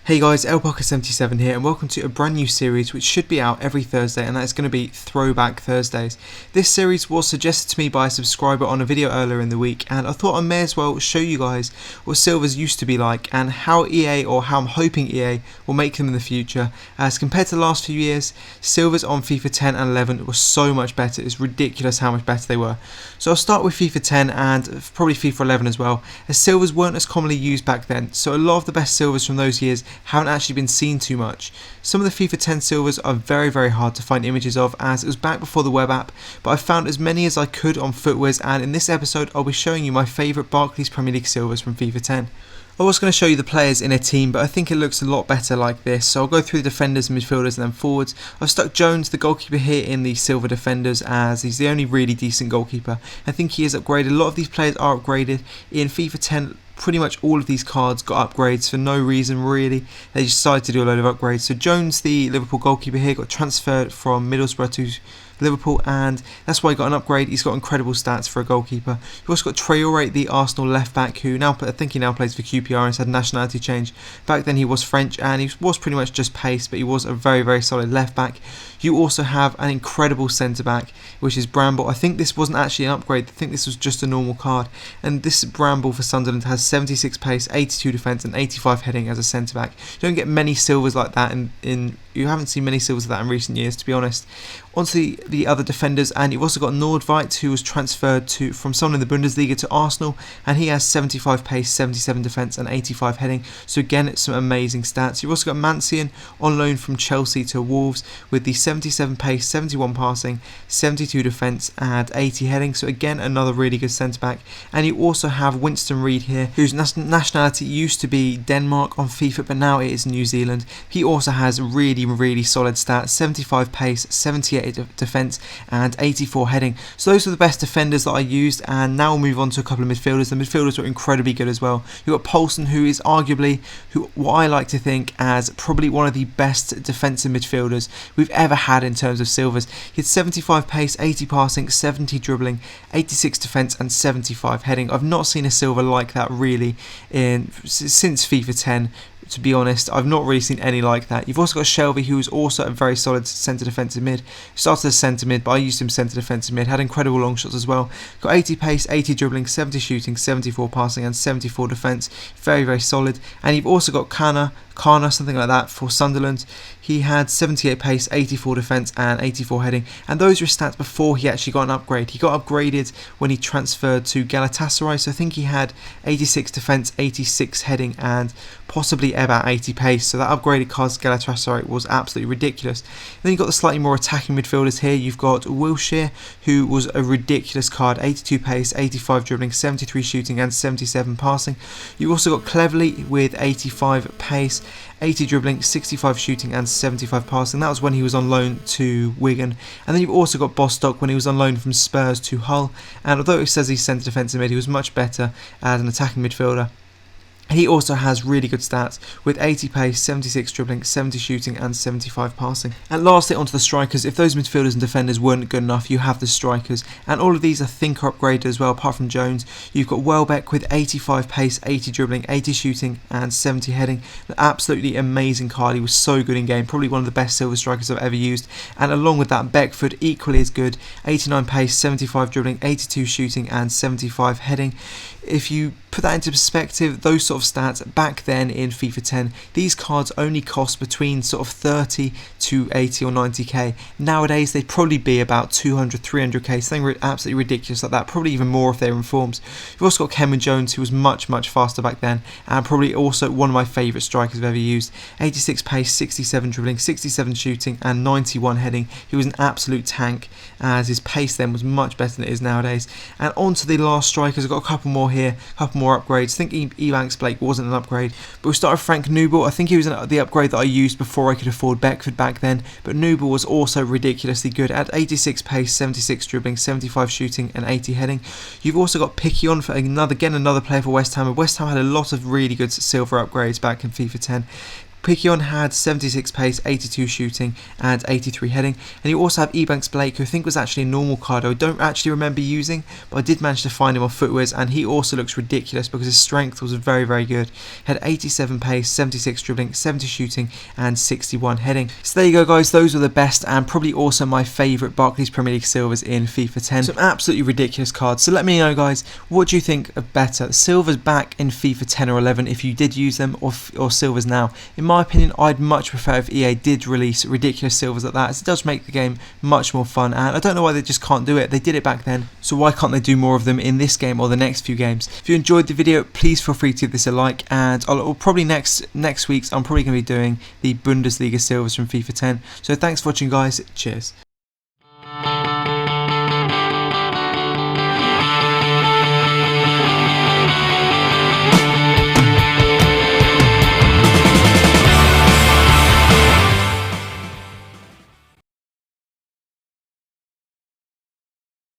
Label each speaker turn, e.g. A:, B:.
A: Hey guys, LPocket77 here and welcome to a brand new series which should be out every Thursday, and that is going to be Throwback Thursdays. This series was suggested to me by a subscriber on a video earlier in the week, and I thought I may as well show you guys what silvers used to be like and how EA, or how I'm hoping EA, will make them in the future. As compared to the last few years, silvers on FIFA 10 and 11 were so much better. It's ridiculous how much better they were. So I'll start with FIFA 10 and probably FIFA 11 as well, as silvers weren't as commonly used back then, so a lot of the best silvers from those years haven't actually been seen too much. Some of the FIFA 10 silvers are very hard to find images of, as it was back before the web app, but I found as many as I could on Footwiz, and in this episode I'll be showing you my favourite Barclays Premier League silvers from FIFA 10. I was going to show you the players in a team, but I think it looks a lot better like this, so I'll go through the defenders, midfielders and then forwards. I've stuck Jones, the goalkeeper, here in the silver defenders, as he's the only really decent goalkeeper. I think he is upgraded. A lot of these players are upgraded. In FIFA 10, pretty much all of these cards got upgrades for no reason really. They just decided to do a load of upgrades. So Jones, the Liverpool goalkeeper here, got transferred from Middlesbrough to Liverpool, and that's why he got an upgrade. He's got incredible stats for a goalkeeper. You've also got Traoré, the Arsenal left back, who now, I think he now plays for QPR and has had nationality change. Back then he was French and he was pretty much just pace, but he was a very solid left back. You also have an incredible centre back, which is Bramble. I think this wasn't actually an upgrade. I think this was just a normal card. And this Bramble for Sunderland has 76 pace, 82 defence and 85 heading as a centre back. You don't get many silvers like that you haven't seen many silvers like that in recent years, to be honest. Onto the other defenders, and you've also got Nordveit, who was transferred from someone in the Bundesliga to Arsenal, and he has 75 pace, 77 defence and 85 heading. So again, it's some amazing stats. You've also got Mancian on loan from Chelsea to Wolves with the 77 pace, 71 passing, 72 defence and 80 heading. So again, another really good centre back. And you also have Winston Reid here, whose nationality used to be Denmark on FIFA, but now it is New Zealand. He also has really solid stats: 75 pace, 78 defence and 84 heading. So those are the best defenders that I used, and now we'll move on to a couple of midfielders. The midfielders were incredibly good as well. You've got Poulsen, who is arguably what I like to think as probably one of the best defensive midfielders we've ever had in terms of silvers. He had 75 pace, 80 passing, 70 dribbling, 86 defence and 75 heading. I've not seen a silver like that really since FIFA 10. To be honest, I've not really seen any like that. You've also got Shelby, who is also a very solid centre defensive mid. Started as centre mid, but I used him centre defensive mid. Had incredible long shots as well. Got 80 pace, 80 dribbling, 70 shooting, 74 passing and 74 defence. Very solid. And you've also got Kana, something like that, for Sunderland. He had 78 pace, 84 defence and 84 heading, and those were his stats before he actually got an upgrade. He got upgraded when he transferred to Galatasaray, so I think he had 86 defence, 86 heading and possibly about 80 pace, so that upgraded card to Galatasaray was absolutely ridiculous. And then you've got the slightly more attacking midfielders here. You've got Wilshere, who was a ridiculous card: 82 pace, 85 dribbling, 73 shooting and 77 passing. You've also got Cleverley with 85 pace, 80 dribbling, 65 shooting and 75 passing. That was when he was on loan to Wigan. And then you've also got Bostock when he was on loan from Spurs to Hull, and although it says he's centre defensive mid, he was much better as an attacking midfielder. He also has really good stats with 80 pace, 76 dribbling, 70 shooting and 75 passing. And lastly, onto the strikers. If those midfielders and defenders weren't good enough, you have the strikers, and all of these I think are upgraded as well, apart from Jones. You've got Welbeck with 85 pace, 80 dribbling, 80 shooting and 70 heading. An absolutely amazing card. He was so good in game, probably one of the best silver strikers I've ever used. And along with that, Beckford, equally as good: 89 pace, 75 dribbling, 82 shooting and 75 heading. If you put that into perspective, those sort of stats back then in FIFA 10, these cards only cost between sort of 30 to 80 or 90k. Nowadays they'd probably be about 200, 300k, something absolutely ridiculous like that, probably even more if they're in forms. You've also got Cameron Jones, who was much faster back then, and probably also one of my favourite strikers I've ever used. 86 pace, 67 dribbling, 67 shooting and 91 heading. He was an absolute tank, as his pace then was much better than it is nowadays. And on to the last strikers. I've got a couple more here, a couple more upgrades. I think Ebanks Blake wasn't an upgrade, but we'll start with Frank Nubel. I think he was the upgrade that I used before I could afford Beckford back then, but Nubel was also ridiculously good at 86 pace, 76 dribbling, 75 shooting and 80 heading. You've also got Picquion for another player for West Ham, and West Ham had a lot of really good silver upgrades back in FIFA 10. Piquion had 76 pace, 82 shooting and 83 heading, and you also have Ebanks Blake, who I think was actually a normal card I don't actually remember using, but I did manage to find him on Footwears, and he also looks ridiculous because his strength was very, very good. He had 87 pace, 76 dribbling, 70 shooting and 61 heading. So there you go guys, those were the best and probably also my favourite Barclays Premier League silvers in FIFA 10. Some absolutely ridiculous cards. So let me know guys, what do you think of better? Silvers back in FIFA 10 or 11 if you did use them, or silvers now? In my opinion, I'd much prefer if EA did release ridiculous silvers like that, as it does make the game much more fun, and I don't know why they just can't do it. They did it back then, so why can't they do more of them in this game or the next few games? If you enjoyed the video, please feel free to give this a like, and I'll probably next week's I'm probably going to be doing the Bundesliga silvers from FIFA 10. So thanks for watching guys, cheers.